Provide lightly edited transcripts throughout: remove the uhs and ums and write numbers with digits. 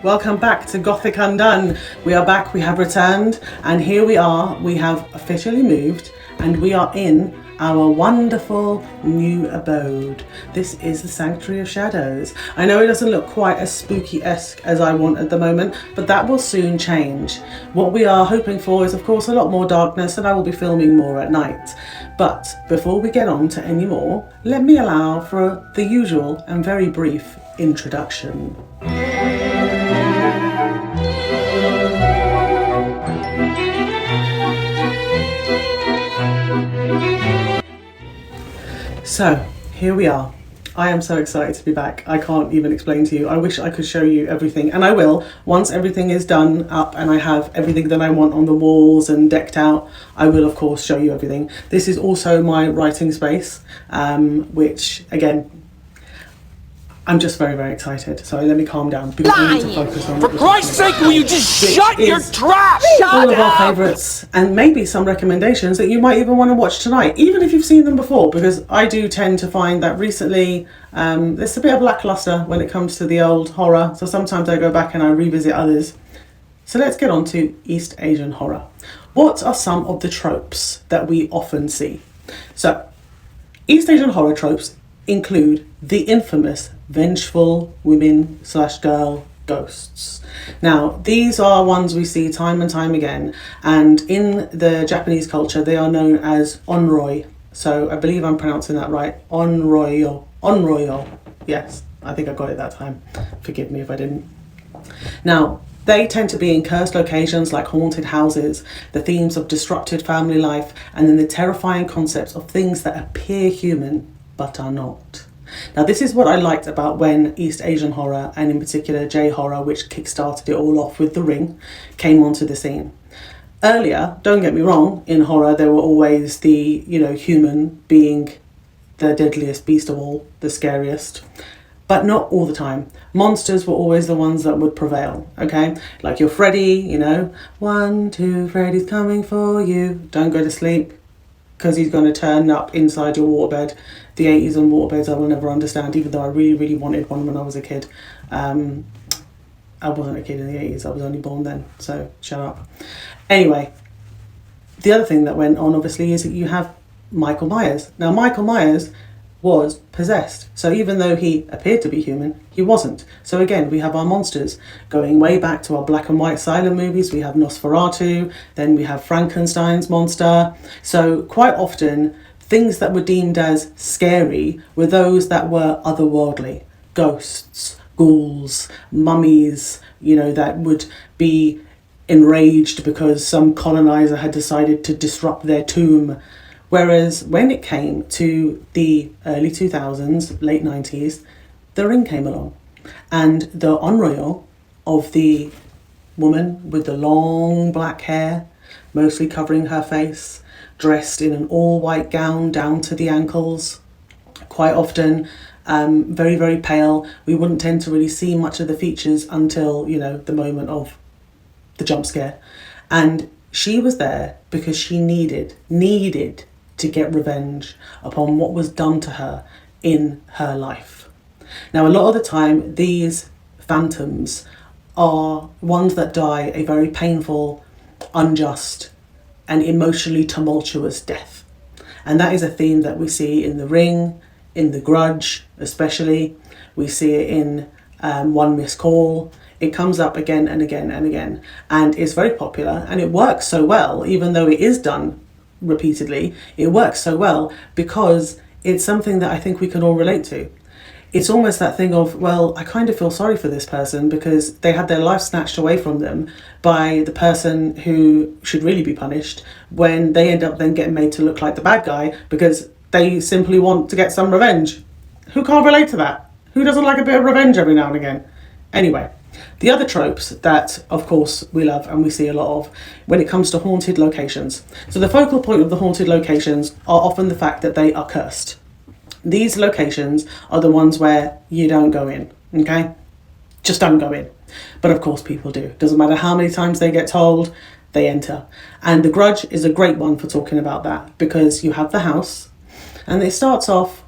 Welcome back to Gothic Undone. We are back, we have returned, and here we are. We have officially moved and we are in our wonderful new abode. This is the Sanctuary of Shadows. I know it doesn't look quite as spooky-esque as I want at the moment, but that will soon change. What we are hoping for is, of course, a lot more darkness, and I will be filming more at night. But before we get on to any more, let me allow for the usual and very brief introduction. So, here we are. I am so excited to be back. I can't even explain to you. I wish I could show you everything, and I will. Once everything is done up and I have everything that I want on the walls and decked out, I will of course show you everything. This is also my writing space, which again, I'm just very, very excited. So let me calm down because I need to focus on. For Christ's sake, will you just shut your trap? All of our favourites and maybe some recommendations that you might even want to watch tonight, even if you've seen them before, because I do tend to find that recently there's a bit of lackluster when it comes to the old horror. So sometimes I go back and I revisit others. So let's get on to East Asian horror. What are some of the tropes that we often see? So East Asian horror tropes include the infamous vengeful women/girl ghosts. Now, these are ones we see time and time again, and in the Japanese culture they are known as onroi. So I believe I'm pronouncing that right. Onroyo. Yes, I think I got it that time. Forgive me if I didn't. Now, they tend to be in cursed locations like haunted houses, the themes of disrupted family life, and then the terrifying concepts of things that appear human but are not. Now, this is what I liked about when East Asian horror, and in particular J-horror, which kickstarted it all off with The Ring, came onto the scene. Earlier, don't get me wrong, in horror there were always the, human being the deadliest beast of all, the scariest, but not all the time. Monsters were always the ones that would prevail, okay? Like your Freddy, 1, 2, Freddy's coming for you. Don't go to sleep, because he's going to turn up inside your waterbed. The 80s and waterbeds I will never understand, even though I really, really wanted one when I was a kid. I wasn't a kid in the 80s, I was only born then, so shut up. Anyway, the other thing that went on, obviously, is that you have Michael Myers. Now, Michael Myers was possessed. So even though he appeared to be human, he wasn't. So again, we have our monsters going way back to our black and white silent movies. We have Nosferatu, then we have Frankenstein's monster. So quite often, things that were deemed as scary were those that were otherworldly. Ghosts, ghouls, mummies, that would be enraged because some colonizer had decided to disrupt their tomb. Whereas when it came to the early 2000s, late 90s, The Ring came along. And the onryo of the woman with the long black hair, mostly covering her face, dressed in an all-white gown down to the ankles, quite often very, very pale. We wouldn't tend to really see much of the features until, the moment of the jump scare. And she was there because she needed to get revenge upon what was done to her in her life. Now, a lot of the time, these phantoms are ones that die a very painful, unjust, and emotionally tumultuous death. And that is a theme that we see in The Ring, in The Grudge especially. We see it in One Missed Call. It comes up again and again and again, and it's very popular, and it works so well, even though it is done repeatedly. It works so well because it's something that I think we can all relate to. It's almost that thing of, well, I kind of feel sorry for this person because they had their life snatched away from them by the person who should really be punished, when they end up then getting made to look like the bad guy because they simply want to get some revenge. Who can't relate to that? Who doesn't like a bit of revenge every now and again? Anyway, the other tropes that, of course, we love and we see a lot of when it comes to haunted locations. So the focal point of the haunted locations are often the fact that they are cursed. These locations are the ones where you don't go in, okay? Just don't go in. But of course people do. Doesn't matter how many times they get told, they enter. And The Grudge is a great one for talking about that, because you have the house and it starts off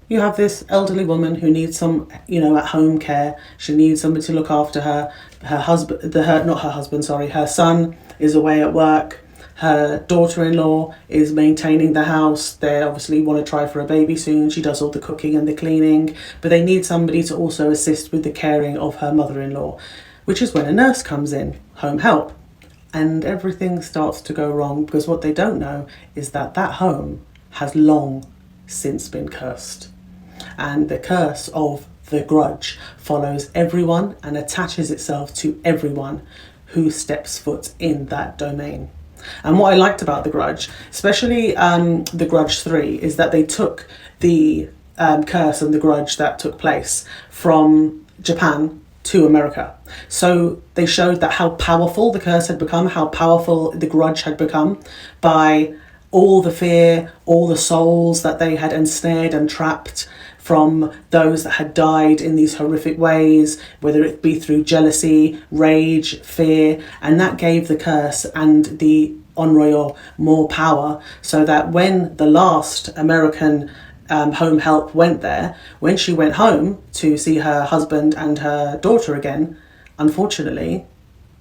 You have this elderly woman who needs some, at home care. She needs somebody to look after her. Her husband, not her husband, sorry, her son is away at work. Her daughter-in-law is maintaining the house. They obviously want to try for a baby soon. She does all the cooking and the cleaning, but they need somebody to also assist with the caring of her mother-in-law, which is when a nurse comes in, home help. And everything starts to go wrong because what they don't know is that home has long since been cursed. And the curse of the grudge follows everyone and attaches itself to everyone who steps foot in that domain. And what I liked about The Grudge, especially The Grudge 3, is that they took the curse and the grudge that took place from Japan to America. So they showed that how powerful the curse had become, how powerful the grudge had become by all the fear, all the souls that they had ensnared and trapped from those that had died in these horrific ways, whether it be through jealousy, rage, fear, and that gave the curse and the onryo more power, so that when the last American home help went there, when she went home to see her husband and her daughter again, unfortunately,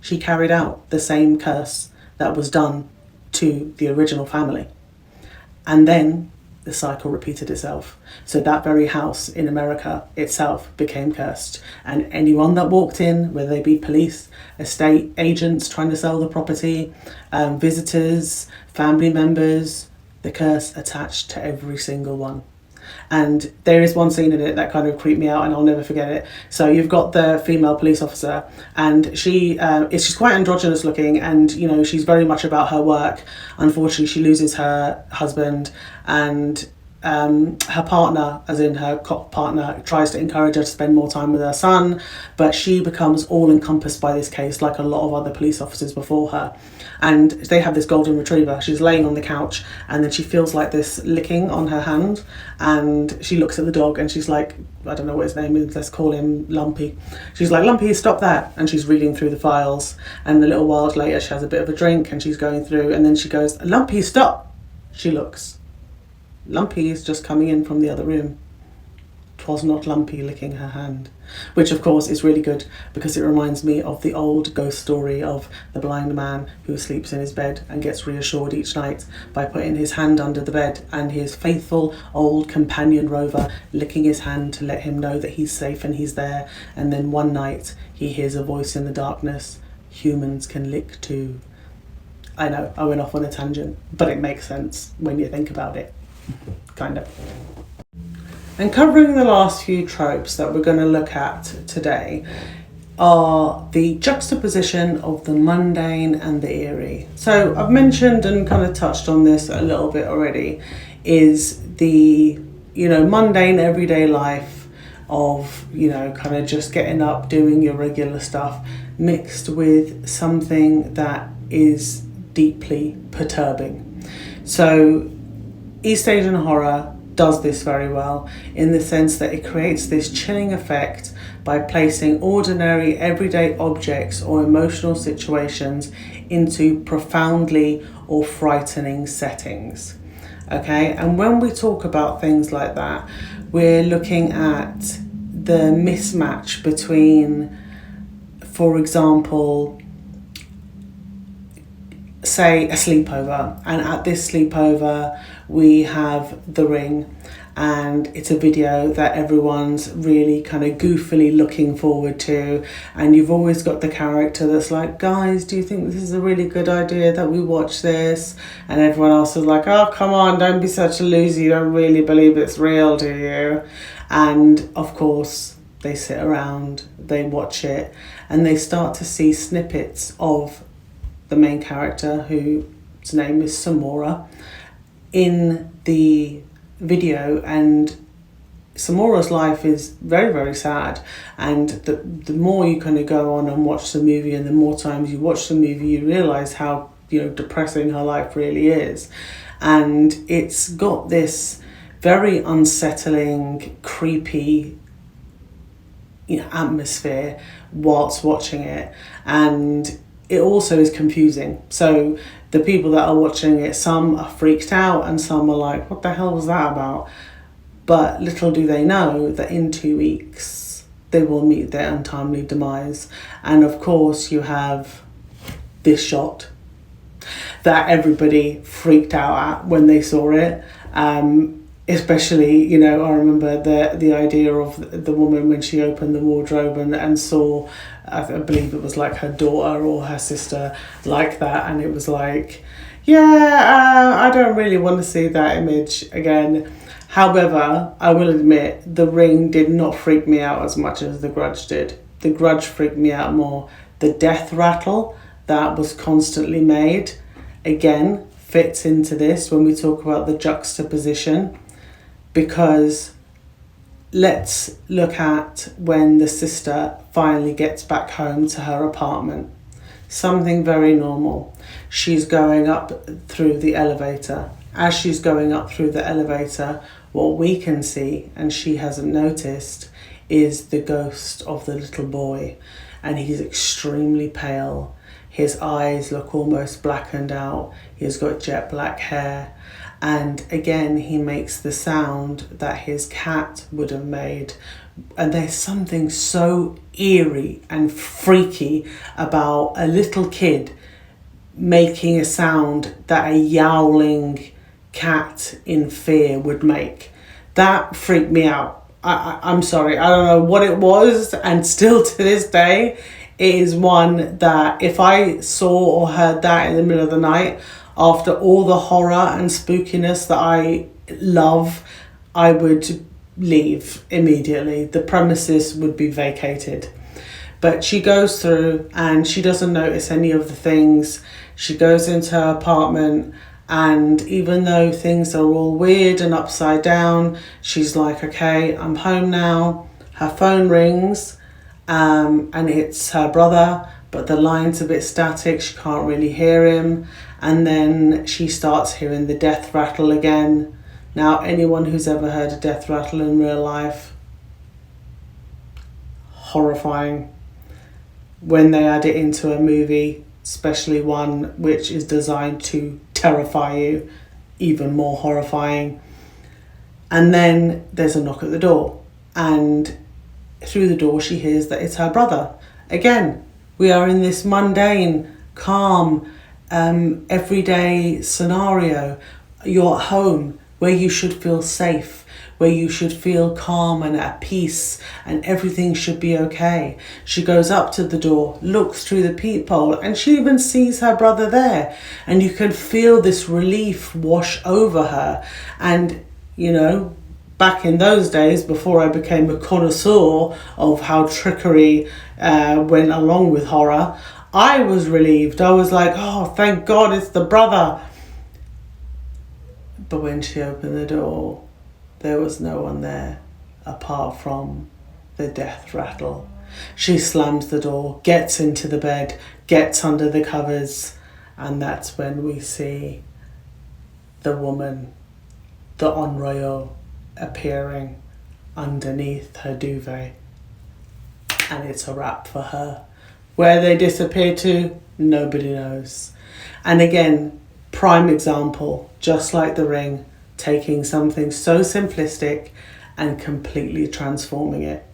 she carried out the same curse that was done to the original family. And then the cycle repeated itself. So that very house in America itself became cursed. And anyone that walked in, whether they be police, estate agents trying to sell the property, visitors, family members, the curse attached to every single one. And there is one scene in it that kind of creeped me out and I'll never forget it. So you've got the female police officer and she's quite androgynous looking, and she's very much about her work. Unfortunately, she loses her husband, and her partner, as in her cop partner, tries to encourage her to spend more time with her son, but she becomes all encompassed by this case like a lot of other police officers before her. And they have this golden retriever. She's laying on the couch and then she feels like this licking on her hand, and she looks at the dog and she's like, I don't know what his name is, let's call him Lumpy. She's like, Lumpy, stop that. And she's reading through the files, and a little while later she has a bit of a drink and she's going through, and then she goes, Lumpy, stop. She looks. Lumpy is just coming in from the other room. 'Twas not Lumpy licking her hand. Which of course is really good because it reminds me of the old ghost story of the blind man who sleeps in his bed and gets reassured each night by putting his hand under the bed and his faithful old companion rover licking his hand to let him know that he's safe and he's there. And then one night he hears a voice in the darkness, humans can lick too. I know, I went off on a tangent, but it makes sense when you think about it. Kind of. And covering the last few tropes that we're going to look at today are the juxtaposition of the mundane and the eerie. So I've mentioned and kind of touched on this a little bit already, is the, mundane everyday life of, kind of just getting up, doing your regular stuff, mixed with something that is deeply perturbing. So East Asian horror does this very well in the sense that it creates this chilling effect by placing ordinary everyday objects or emotional situations into profoundly or frightening settings. Okay, and when we talk about things like that, we're looking at the mismatch between, for example, say a sleepover, and at this sleepover we have The Ring, and it's a video that everyone's really kind of goofily looking forward to, and you've always got the character that's like, guys, do you think this is a really good idea that we watch this? And everyone else is like, oh, come on, don't be such a loser, you don't really believe it's real, do you? And of course they sit around, they watch it, and they start to see snippets of the main character, whose name is Samora, in the video, and Samora's life is very, very sad. And the more you kind of go on and watch the movie, and the more times you watch the movie, you realise how depressing her life really is. And it's got this very unsettling, creepy atmosphere whilst watching it, and it also is confusing. So the people that are watching it, some are freaked out and some are like, what the hell was that about? But little do they know that in 2 weeks they will meet their untimely demise. And of course you have this shot that everybody freaked out at when they saw it. Especially, you know, I remember the idea of the woman when she opened the wardrobe and saw, I believe it was like her daughter or her sister like that, and it was like, yeah, I don't really want to see that image again. However, I will admit, The Ring did not freak me out as much as The Grudge did. The Grudge freaked me out more. The death rattle that was constantly made, again, fits into this when we talk about the juxtaposition. Because let's look at when the sister finally gets back home to her apartment. Something very normal. She's going up through the elevator. As she's going up through the elevator, what we can see, and she hasn't noticed, is the ghost of the little boy. And he's extremely pale. His eyes look almost blackened out. He's got jet black hair. And again, he makes the sound that his cat would have made. And there's something so eerie and freaky about a little kid making a sound that a yowling cat in fear would make. That freaked me out. I'm sorry, I don't know what it was, and still to this day, it is one that if I saw or heard that in the middle of the night, after all the horror and spookiness that I love, I would leave immediately. The premises would be vacated. But she goes through and she doesn't notice any of the things. She goes into her apartment, and even though things are all weird and upside down, she's like, okay, I'm home now. Her phone rings, and it's her brother, but the line's a bit static. She can't really hear him. And then she starts hearing the death rattle again. Now, anyone who's ever heard a death rattle in real life, horrifying. When they add it into a movie, especially one which is designed to terrify you, even more horrifying. And then there's a knock at the door, and through the door she hears that it's her brother. Again, we are in this mundane, calm, everyday scenario. You're at home where you should feel safe, where you should feel calm and at peace, and everything should be okay. She goes up to the door, looks through the peephole, and she even sees her brother there. And you can feel this relief wash over her. And, you know, back in those days, before I became a connoisseur of how trickery went along with horror, I was relieved. I was like, oh, thank God it's the brother. But when she opened the door, there was no one there apart from the death rattle. She slams the door, gets into the bed, gets under the covers, and that's when we see the woman, the Onryo, appearing underneath her duvet. And it's a wrap for her. Where they disappear to, nobody knows. And again, prime example, just like The Ring, taking something so simplistic and completely transforming it.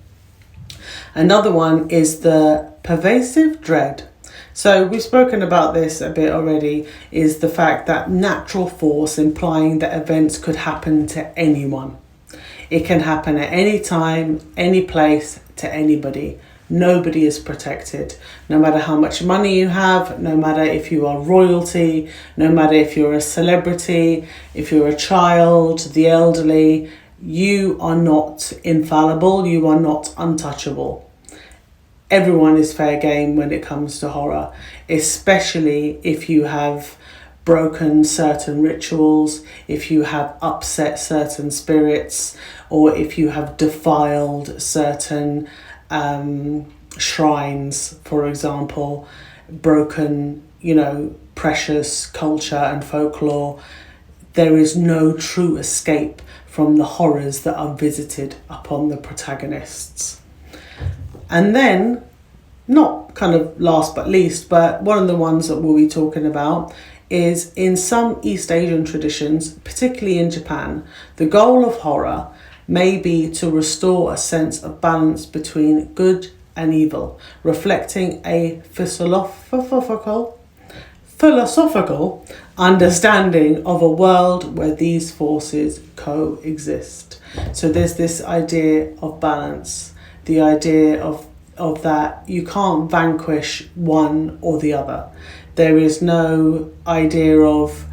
Another one is the pervasive dread. So we've spoken about this a bit already, is the fact that natural force, implying that events could happen to anyone. It can happen at any time, any place, to anybody. Nobody is protected. No matter how much money you have, no matter if you are royalty, no matter if you're a celebrity, if you're a child, the elderly, you are not infallible, you are not untouchable. Everyone is fair game when it comes to horror, especially if you have broken certain rituals, if you have upset certain spirits, or if you have defiled certain shrines, for example, broken, precious culture and folklore. There is no true escape from the horrors that are visited upon the protagonists. And then, not kind of last but least, but one of the ones that we'll be talking about is in some East Asian traditions, particularly in Japan, the goal of horror maybe to restore a sense of balance between good and evil, reflecting a philosophical understanding of a world where these forces coexist. So there's this idea of balance, the idea of that you can't vanquish one or the other. There is no idea of,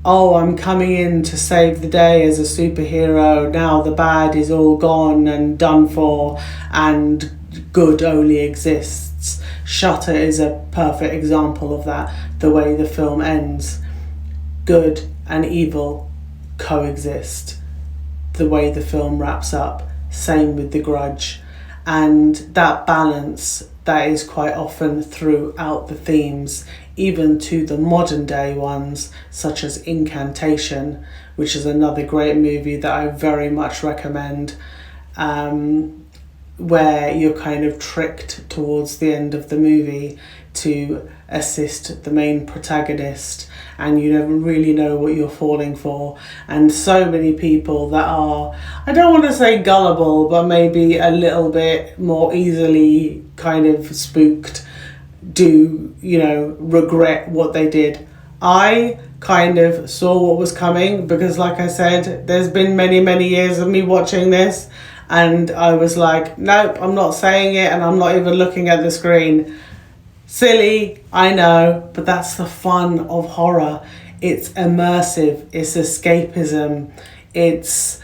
oh, I'm coming in to save the day as a superhero, now the bad is all gone and done for and good only exists. Shutter is a perfect example of that, the way the film ends. Good and evil coexist. The way the film wraps up, same with The Grudge. And that balance that is quite often throughout the themes, even to the modern day ones, such as Incantation, which is another great movie that I very much recommend, where you're kind of tricked towards the end of the movie to assist the main protagonist, and you never really know what you're falling for. And so many people that are, I don't want to say gullible, but maybe a little bit more easily kind of spooked, do, regret what they did. I kind of saw what was coming because, like I said, there's been many, many years of me watching this, and I was like, nope, I'm not saying it, and I'm not even looking at the screen. Silly, I know, but that's the fun of horror. It's immersive, it's escapism, it's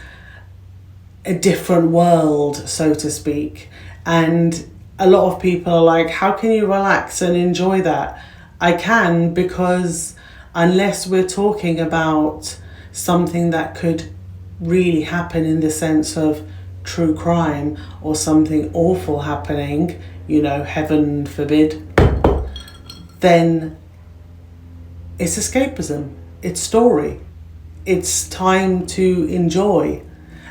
a different world, so to speak. And a lot of people are like, how can you relax and enjoy that? I can, because unless we're talking about something that could really happen in the sense of true crime or something awful happening, heaven forbid, then it's escapism, it's story, it's time to enjoy.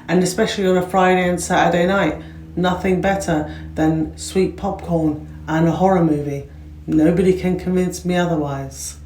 And especially on a Friday and Saturday night, nothing better than sweet popcorn and a horror movie. Nobody can convince me otherwise.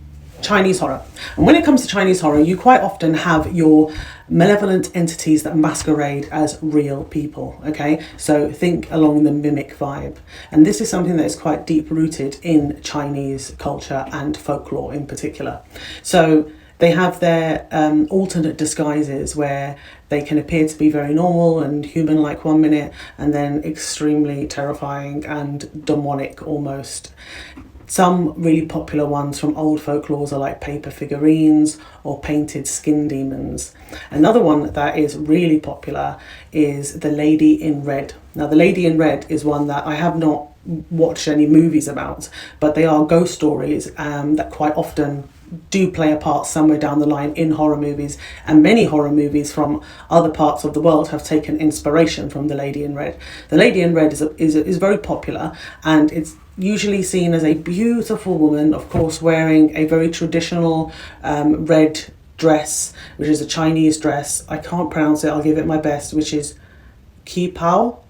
Chinese horror. And when it comes to Chinese horror, you quite often have your malevolent entities that masquerade as real people, okay? So think along the mimic vibe. And this is something that is quite deep rooted in Chinese culture and folklore in particular. So they have their alternate disguises where they can appear to be very normal and human-like one minute, and then extremely terrifying and demonic almost. Some really popular ones from old folklores are like paper figurines or painted skin demons. Another one that is really popular is the Lady in Red. Now, the Lady in Red is one that I have not watched any movies about, but they are ghost stories that quite often do play a part somewhere down the line in horror movies, and many horror movies from other parts of the world have taken inspiration from the Lady in Red. The Lady in Red is very popular, and it's usually seen as a beautiful woman, of course, wearing a very traditional red dress, which is a Chinese dress. I can't pronounce it, I'll give it my best, which is Qipao.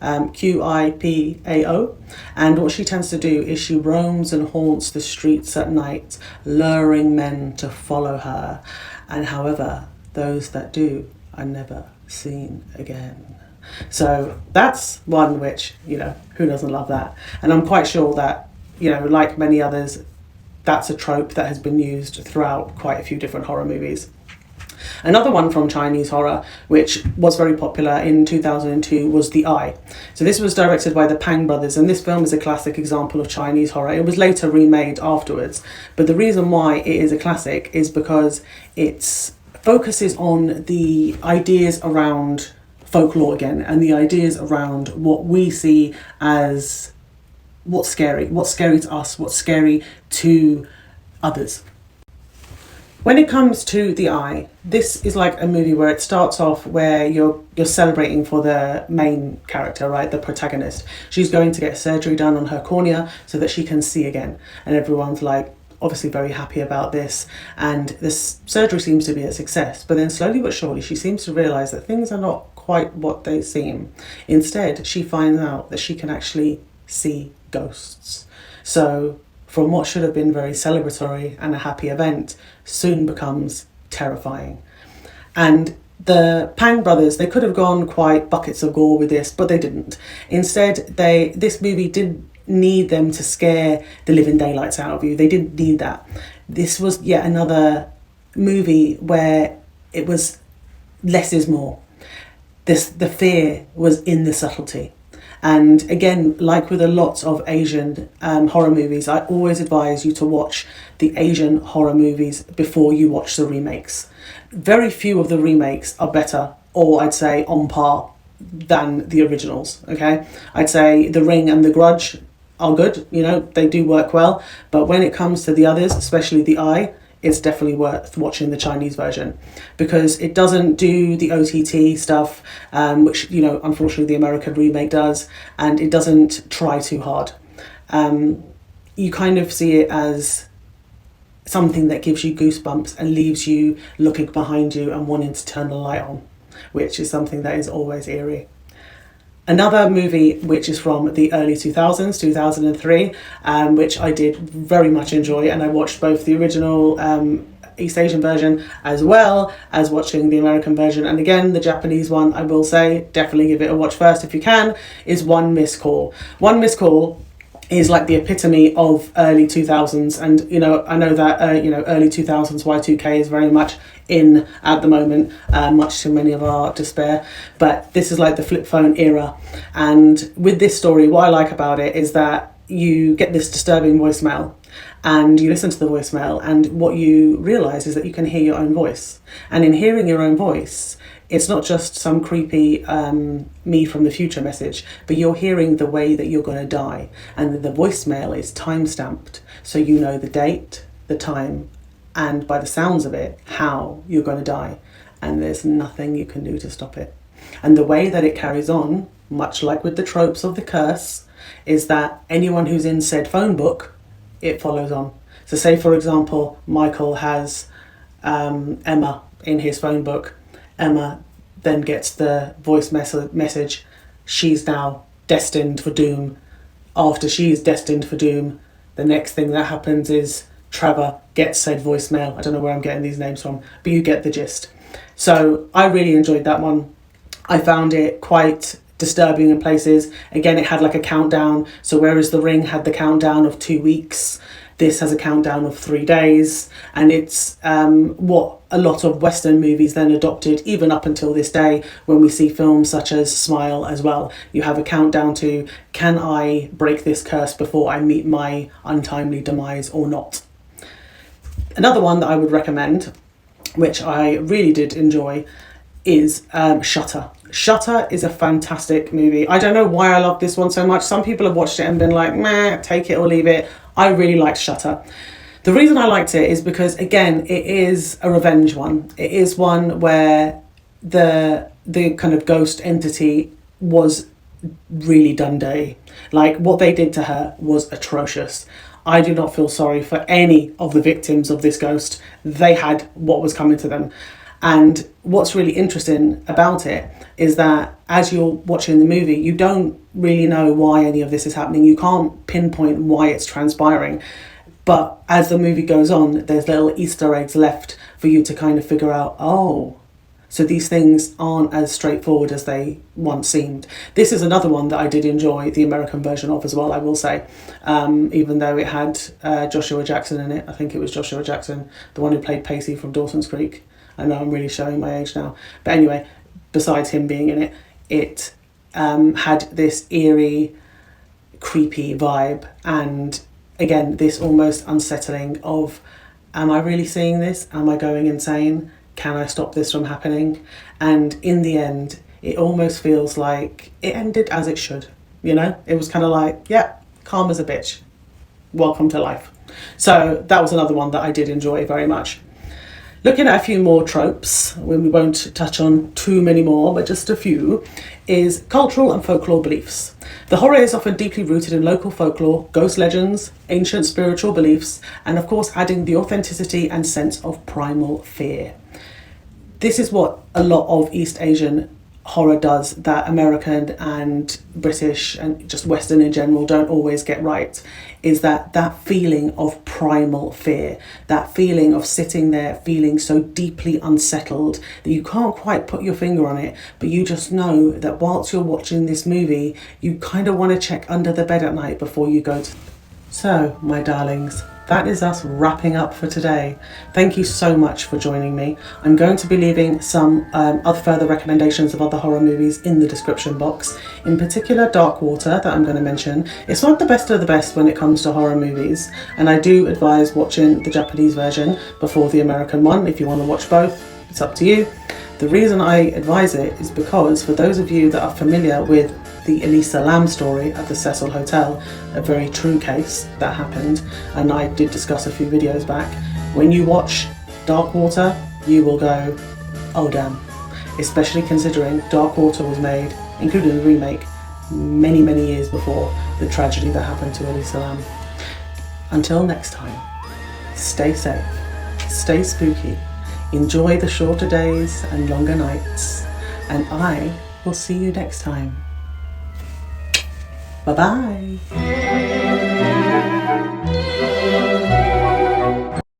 Qipao, and what she tends to do is she roams and haunts the streets at night, luring men to follow her, and however, those that do are never seen again. So that's one which, who doesn't love that? And I'm quite sure that, like many others, that's a trope that has been used throughout quite a few different horror movies. Another one from Chinese horror, which was very popular in 2002, was The Eye. So this was directed by the Pang brothers, and this film is a classic example of Chinese horror. It was later remade afterwards, but the reason why it is a classic is because it focuses on the ideas around folklore again, and the ideas around what we see as what's scary to us, what's scary to others. When it comes to The Eye, this is like a movie where it starts off where you're celebrating for the main character, right, the protagonist. She's going to get surgery done on her cornea so that she can see again, and everyone's like obviously very happy about this, and this surgery seems to be a success. But then slowly but surely she seems to realise that things are not quite what they seem. Instead, she finds out that she can actually see ghosts. So from what should have been very celebratory and a happy event soon becomes terrifying. And the Pang brothers, they could have gone quite buckets of gore with this, but they didn't. Instead, this movie didn't need them to scare the living daylights out of you. They didn't need that. This was yet another movie where it was less is more. The fear was in the subtlety. And again, like with a lot of Asian horror movies, I always advise you to watch the Asian horror movies before you watch the remakes. Very few of the remakes are better, or I'd say on par, than the originals, okay? I'd say The Ring and The Grudge are good, you know, they do work well, but when it comes to the others, especially The Eye, it's definitely worth watching the Chinese version, because it doesn't do the OTT stuff, which, you know, unfortunately the American remake does, and it doesn't try too hard. You kind of see it as something that gives you goosebumps and leaves you looking behind you and wanting to turn the light on, which is something that is always eerie. Another movie which is from the early 2000s, 2003, which I did very much enjoy, and I watched both the original East Asian version as well as watching the American version. And again, the Japanese one, I will say, definitely give it a watch first if you can, is One Missed Call. One Missed Call is like the epitome of early 2000s, and you know, I know that you know, early 2000s Y2K is very much in at the moment, much to many of our despair, but this is like the flip phone era. And with this story, what I like about it is that you get this disturbing voicemail, and you listen to the voicemail, and what you realise is that you can hear your own voice. And in hearing your own voice, it's not just some creepy me from the future message, but you're hearing the way that you're going to die. And the voicemail is time-stamped, so you know the date, the time, and by the sounds of it, how you're going to die. And there's nothing you can do to stop it. And the way that it carries on, much like with the tropes of the curse, is that anyone who's in said phone book, it follows on. So say, for example, Michael has Emma in his phone book. Emma then gets the voice message, she's now destined for doom. After she's destined for doom, the next thing that happens is Trevor gets said voicemail. I don't know where I'm getting these names from, but you get the gist. So I really enjoyed that one. I found it quite disturbing in places. Again, it had like a countdown. So whereas The Ring had the countdown of 2 weeks, this has a countdown of 3 days. And it's what a lot of Western movies then adopted, even up until this day, when we see films such as Smile as well. You have a countdown to, can I break this curse before I meet my untimely demise or not? Another one that I would recommend, which I really did enjoy, is Shutter. Shutter is a fantastic movie. I don't know why I love this one so much. Some people have watched it and been like, meh, take it or leave it. I really liked Shutter. The reason I liked it is because, again, it is a revenge one. It is one where the kind of ghost entity was really done dirty. Like, what they did to her was atrocious. I do not feel sorry for any of the victims of this ghost. They had what was coming to them. And what's really interesting about it is that as you're watching the movie, you don't really know why any of this is happening. You can't pinpoint why it's transpiring. But as the movie goes on, there's little Easter eggs left for you to kind of figure out, oh, so these things aren't as straightforward as they once seemed. This is another one that I did enjoy the American version of as well, I will say. Even though it had Joshua Jackson in it. I think it was Joshua Jackson, the one who played Pacey from Dawson's Creek. I know I'm really showing my age now. But anyway, besides him being in it, it had this eerie, creepy vibe. And again, this almost unsettling of, am I really seeing this? Am I going insane? Can I stop this from happening? And in the end, it almost feels like it ended as it should. You know, it was kind of like, yeah, calm as a bitch. Welcome to life. So that was another one that I did enjoy very much. Looking at a few more tropes, when we won't touch on too many more, but just a few, is cultural and folklore beliefs. The horror is often deeply rooted in local folklore, ghost legends, ancient spiritual beliefs, and of course adding the authenticity and sense of primal fear. This is what a lot of East Asian horror does that American and British and just Western in general don't always get right is that feeling of primal fear, that feeling of sitting there feeling so deeply unsettled that you can't quite put your finger on it, but you just know that whilst you're watching this movie, you kind of want to check under the bed at night before you go to... So, my darlings, that is us wrapping up for today. Thank you so much for joining me. I'm going to be leaving some other further recommendations of other horror movies in the description box. In particular, Dark Water, that I'm going to mention. It's not the best of the best when it comes to horror movies, and I do advise watching the Japanese version before the American one. If you want to watch both, it's up to you. The reason I advise it is because for those of you that are familiar with the Elisa Lam story at the Cecil Hotel, a very true case that happened, and I did discuss a few videos back, when you watch Dark Water, you will go, oh damn. Especially considering Dark Water was made, including the remake, many, many years before the tragedy that happened to Elisa Lam. Until next time, stay safe, stay spooky, enjoy the shorter days and longer nights, and I will see you next time. Bye-bye.